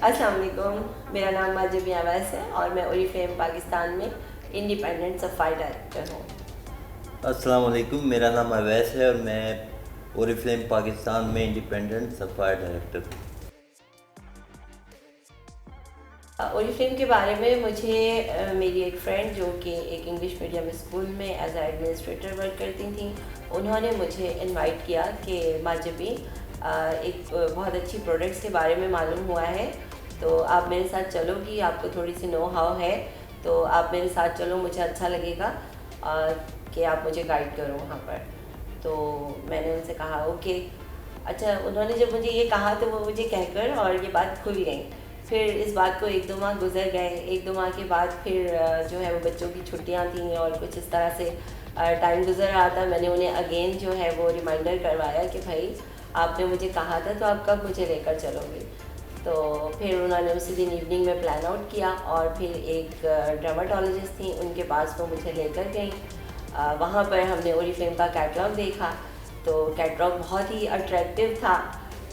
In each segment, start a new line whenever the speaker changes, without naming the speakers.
अस्सलाम वालेकुम, मेरा नाम माजिब अवैस है और मैं ओरिफ्लेम पाकिस्तान में इंडिपेंडेंट सफाई डायरेक्टर हूँ।
अस्सलाम वालेकुम, मेरा नाम अवैस है और मैं ओरिफ्लेम पाकिस्तान में इंडिपेंडेंट सफ़ायर डायरेक्टर हूँ।
ओरिफ्लेम के बारे में मुझे मेरी एक फ्रेंड जो कि एक इंग्लिश मीडियम स्कूल में एज एडमिनिस्ट्रेटर वर्क करती थी, उन्होंने मुझे इनवाइट किया कि माजिबी एक बहुत अच्छी प्रोडक्ट्स के बारे में मालूम हुआ है, तो आप मेरे साथ चलोगी, आपको थोड़ी सी नो हाउ है, तो आप मेरे साथ चलो, मुझे अच्छा लगेगा कि आप मुझे गाइड करो वहाँ पर। तो मैंने उनसे कहा ओके। अच्छा, उन्होंने जब मुझे ये कहा तो वो मुझे कहकर और ये बात खुल गई। फिर इस बात को 1-2 माह गुजर गए। 1-2 माह के बाद फिर जो है वो बच्चों की छुट्टियां थीं और कुछ इस तरह से टाइम गुजर रहा था। मैंने उन्हें अगेन जो है वो रिमाइंडर करवाया कि भाई आपने मुझे कहा था, तो आप कब मुझे लेकर चलोगे। तो फिर उन्होंने उसी दिन इवनिंग में प्लान आउट किया और फिर एक डर्माटोलॉजिस्ट थी, उनके पास वो मुझे लेकर गई। वहाँ पर हमने ओरिफ्लेम का कैटलॉग देखा, तो कैटलॉग बहुत ही अट्रैक्टिव था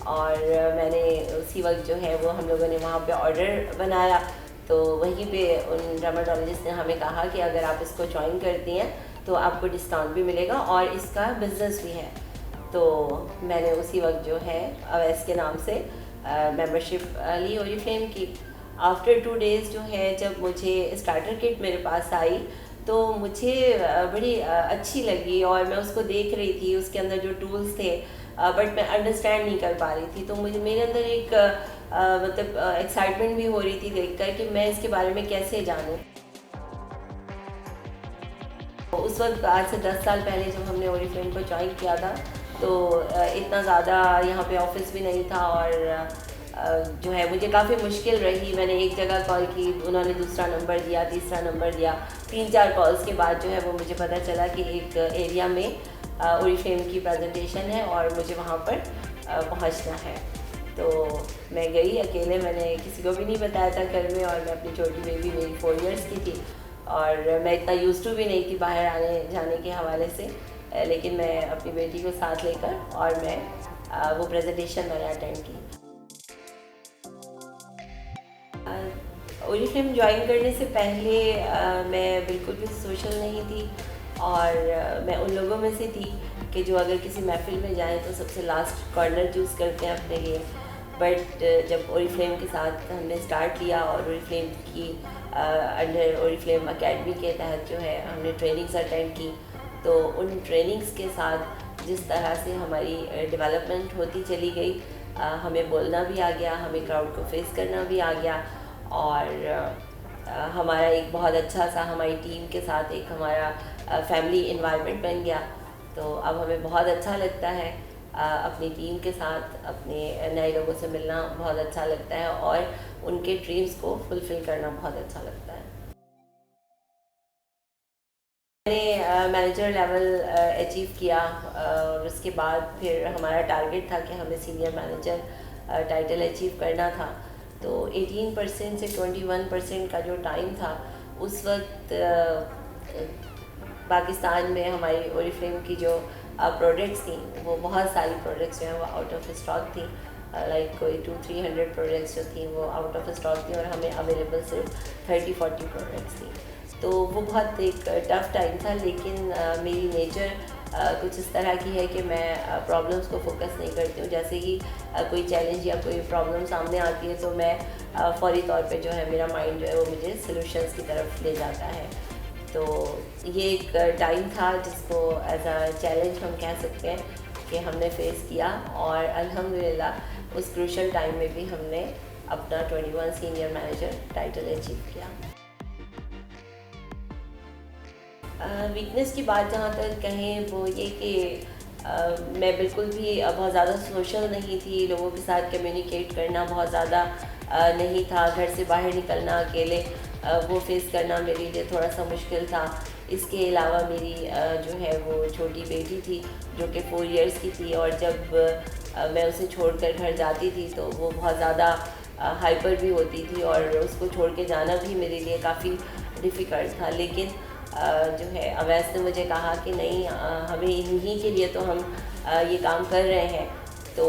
और मैंने उसी वक्त जो है वो हम लोगों ने वहाँ पे ऑर्डर बनाया। तो वहीं पे उन डर्माटोलॉजिस्ट ने हमें कहा कि अगर आप इसको ज्वाइन करती हैं तो आपको डिस्काउंट भी मिलेगा और इसका बिज़नेस भी है। तो मैंने उसी वक्त जो है अवैस के नाम से मेंबरशिप ली ओरिफ्लेम की। आफ्टर 2 डेज़ जो है जब मुझे स्टार्टर किट मेरे पास आई, तो मुझे बड़ी अच्छी लगी और मैं उसको देख रही थी, उसके अंदर जो टूल्स थे, बट मैं अंडरस्टैंड नहीं कर पा रही थी। तो मुझे मेरे अंदर एक मतलब एक्साइटमेंट भी हो रही थी देखकर कि मैं इसके बारे में कैसे जानूँ। उस वक्त आज से 10 साल पहले जब हमने ओरिफ्लेम को ज्वाइन किया था, तो इतना ज़्यादा यहाँ पे ऑफिस भी नहीं था और जो है मुझे काफ़ी मुश्किल रही। मैंने एक जगह कॉल की, उन्होंने दूसरा नंबर दिया, तीसरा नंबर दिया। 3-4 कॉल्स के बाद जो है वो मुझे पता चला कि एक एरिया में ओरिफ्लेम की प्रेजेंटेशन है और मुझे वहाँ पर पहुँचना है। तो मैं गई अकेले, मैंने किसी को भी नहीं बताया था घर में, और मैं अपनी छोटी बेबी, मेरी 4 इयर्स की थी और मैं इतना यूज़ टू भी नहीं थी बाहर आने जाने के हवाले से, लेकिन मैं अपनी बेटी को साथ लेकर और मैं वो प्रेजेंटेशन मैंने अटेंड की। ओरिफ्लेम ज्वाइन करने से पहले मैं बिल्कुल भी सोशल नहीं थी और मैं उन लोगों में से थी कि जो अगर किसी महफिल में जाएं तो सबसे लास्ट कॉर्नर चूज़ करते हैं अपने लिए। बट जब ओरिफ्लेम के साथ हमने स्टार्ट किया और ओरिफ्लेम की अंडर ओरिफ्लेम एकेडमी के तहत जो है हमने ट्रेनिंग्स अटेंड की, तो उन ट्रेनिंग्स के साथ जिस तरह से हमारी डेवलपमेंट होती चली गई, हमें बोलना भी आ गया, हमें क्राउड को फेस करना भी आ गया और हमारा एक बहुत अच्छा सा हमारी टीम के साथ एक हमारा फैमिली इन्वायरमेंट बन गया। तो अब हमें बहुत अच्छा लगता है, अपनी टीम के साथ अपने नए लोगों से मिलना बहुत अच्छा लगता है और उनके ड्रीम्स को फुलफ़िल करना बहुत अच्छा लगता है। मैंने मैनेजर लेवल अचीव किया और उसके बाद फिर हमारा टारगेट था कि हमें सीनियर मैनेजर टाइटल अचीव करना था। तो 18% से 21% का जो टाइम था, उस वक्त पाकिस्तान में हमारी ओरिफ्लेम की जो प्रोडक्ट्स थी, वो बहुत सारी प्रोडक्ट्स जो हैं वो आउट ऑफ स्टॉक थी। लाइक कोई 200-300 प्रोडक्ट्स जो थी वो आउट ऑफ स्टॉक थी और हमें अवेलेबल सिर्फ 30-40 प्रोडक्ट्स थी। तो वो बहुत एक टफ़ टाइम था, लेकिन मेरी नेचर कुछ इस तरह की है कि मैं प्रॉब्लम्स को फोकस नहीं करती हूँ। जैसे ही कोई चैलेंज या कोई प्रॉब्लम सामने आती है तो मैं फौरी तौर पे जो है मेरा माइंड जो है वो मुझे सॉल्यूशंस की तरफ ले जाता है। तो ये एक टाइम था जिसको एज अ चैलेंज हम कह सकते हैं कि हमने फेस किया और अल्हम्दुलिल्लाह उस क्रूशल टाइम में भी हमने अपना 21 सीनियर मैनेजर टाइटल अचीव किया। वीकनेस की बात जहाँ तक कहें वो ये कि मैं बिल्कुल भी बहुत ज़्यादा सोशल नहीं थी, लोगों के साथ कम्युनिकेट करना बहुत ज़्यादा नहीं था, घर से बाहर निकलना अकेले वो फेस करना मेरे लिए थोड़ा सा मुश्किल था। इसके अलावा मेरी जो है वो छोटी बेटी थी जो कि 4 इयर्स की थी और जब मैं उसे छोड़कर घर जाती थी तो वो बहुत ज़्यादा हाइपर भी होती थी और उसको छोड़ के जाना भी मेरे लिए काफ़ी डिफ़िकल्ट था। लेकिन जो है अवैस ने मुझे कहा कि नहीं, हमें इन्हीं के लिए तो हम ये काम कर रहे हैं, तो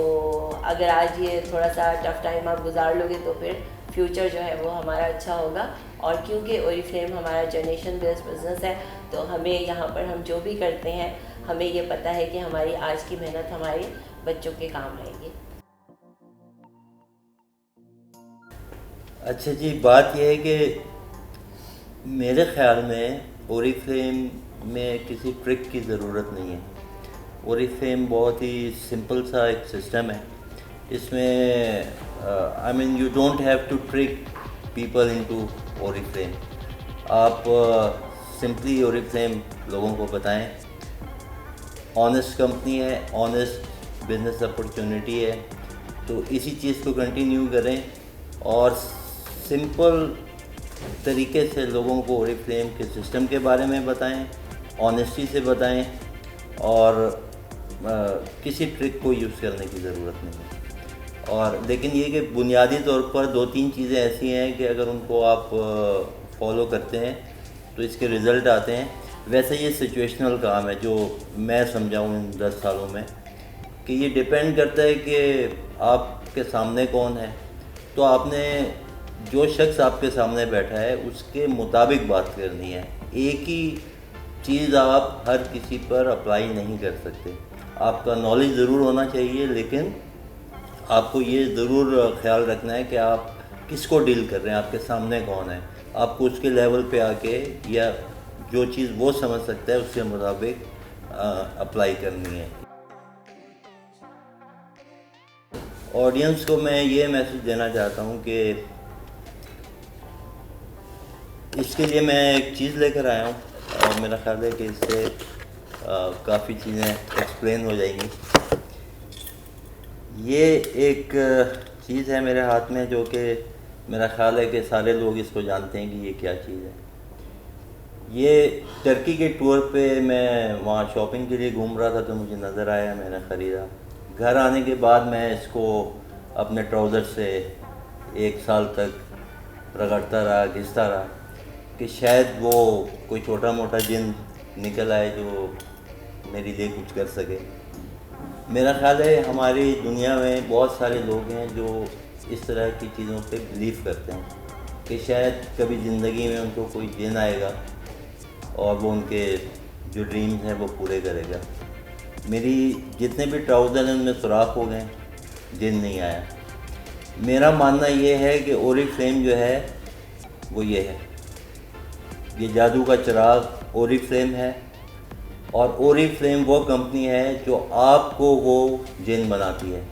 अगर आज ये थोड़ा सा टफ़ टाइम आप गुजार लोगे तो फिर फ्यूचर जो है वो हमारा अच्छा होगा। और क्योंकि ओरिफ्लेम हमारा जनरेशन बेस्ड बिज़नेस है, तो हमें यहाँ पर हम जो भी करते हैं हमें ये पता है कि हमारी आज की मेहनत हमारे बच्चों के काम आएगी।
अच्छा जी, बात यह है कि मेरे ख़्याल में ओरिफ्लेम में किसी ट्रिक की ज़रूरत नहीं है। ओरिफ्लेम बहुत ही सिंपल सा एक सिस्टम है। इसमें I mean you don't have to trick people into Oriflame. आप सिंपली ओरिफ्लेम लोगों को बताएं। ऑनेस्ट कंपनी है, ऑनेस्ट बिजनेस अपॉर्चुनिटी है, तो इसी चीज़ को कंटिन्यू करें और सिंपल तरीके से लोगों को ओरिफ्लेम के सिस्टम के बारे में बताएं, ऑनेस्टी से बताएं और किसी ट्रिक को यूज़ करने की ज़रूरत नहीं है। और लेकिन ये कि बुनियादी तौर पर 2-3 चीज़ें ऐसी हैं कि अगर उनको आप फॉलो करते हैं तो इसके रिज़ल्ट आते हैं। वैसे ये सिचुएशनल काम है जो मैं समझा हूँ इन 10 सालों में, कि ये डिपेंड करता है कि आपके सामने कौन है। तो आपने जो शख्स आपके सामने बैठा है उसके मुताबिक बात करनी है। एक ही चीज़ आप हर किसी पर अप्लाई नहीं कर सकते। आपका नॉलेज ज़रूर होना चाहिए, लेकिन आपको ये ज़रूर ख्याल रखना है कि आप किसको डील कर रहे हैं, आपके सामने कौन है। आपको उसके लेवल पे आके या जो चीज़ वो समझ सकता है उसके मुताबिक अप्लाई करनी है। ऑडियंस को मैं ये मैसेज देना चाहता हूँ कि इसके लिए मैं एक चीज़ लेकर आया हूँ और मेरा ख्याल है कि इससे काफ़ी चीज़ें एक्सप्लेन हो जाएंगी। ये एक चीज़ है मेरे हाथ में जो कि मेरा ख्याल है कि सारे लोग इसको जानते हैं कि ये क्या चीज़ है। ये टर्की के टूर पे मैं वहाँ शॉपिंग के लिए घूम रहा था तो मुझे नज़र आया, मैंने ख़रीदा। घर आने के बाद मैं इसको अपने ट्राउज़र से 1 साल तक रगड़ता रहा, घिसता रहा कि शायद वो कोई छोटा मोटा जिन निकल आए जो मेरे लिए कुछ कर सके। मेरा ख्याल है हमारी दुनिया में बहुत सारे लोग हैं जो इस तरह की चीज़ों पे बिलीव करते हैं कि शायद कभी ज़िंदगी में उनको कोई जिन आएगा और वो उनके जो ड्रीम्स हैं वो पूरे करेगा। मेरी जितने भी ट्राउज़र हैं उनमें सुराख हो गए, जिन नहीं आया। मेरा मानना ये है कि ओरिफ्लेम जो है वो ये है, ये जादू का चिराग ओरिफ्लेम है। और ओरिफ्लेम वो कंपनी है जो आपको वो जिन बनाती है।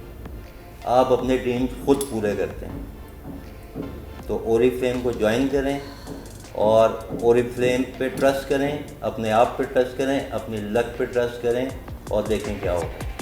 आप अपने ड्रीम्स खुद पूरे करते हैं। तो ओरिफ्लेम को ज्वाइन करें और ओरिफ्लेम पे ट्रस्ट करें, अपने आप पे ट्रस्ट करें, अपनी लक पे ट्रस्ट करें और देखें क्या होगा।